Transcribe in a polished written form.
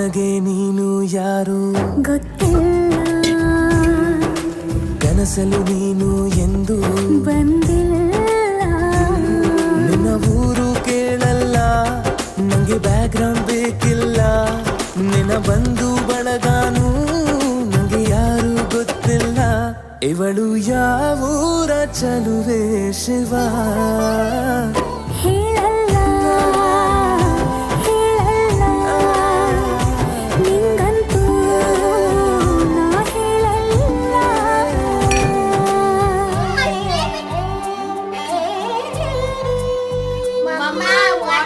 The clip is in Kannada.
ನನಗೆ ನೀನು ಯಾರು ಗೊತ್ತಿಲ್ಲ, ಕನಸಲು ನೀನು ಎಂದು ಬಂದಿಲ್ಲ. ನಿನ್ನ ಊರು ಕೇಳಲ್ಲ, ನಂಗೆ ಬ್ಯಾಕ್ಗ್ರೌಂಡ್ ಬೇಕಿಲ್ಲ. ನಿನ್ನ ಬಂಧು ಬಳಗಾನು ನಂಗೆ ಯಾರು ಗೊತ್ತಿಲ್ಲ. ಇವಳು ಯಾವೂರ ಚಲುವೆ ಶಿವ ಹೇಳಲ್ಲ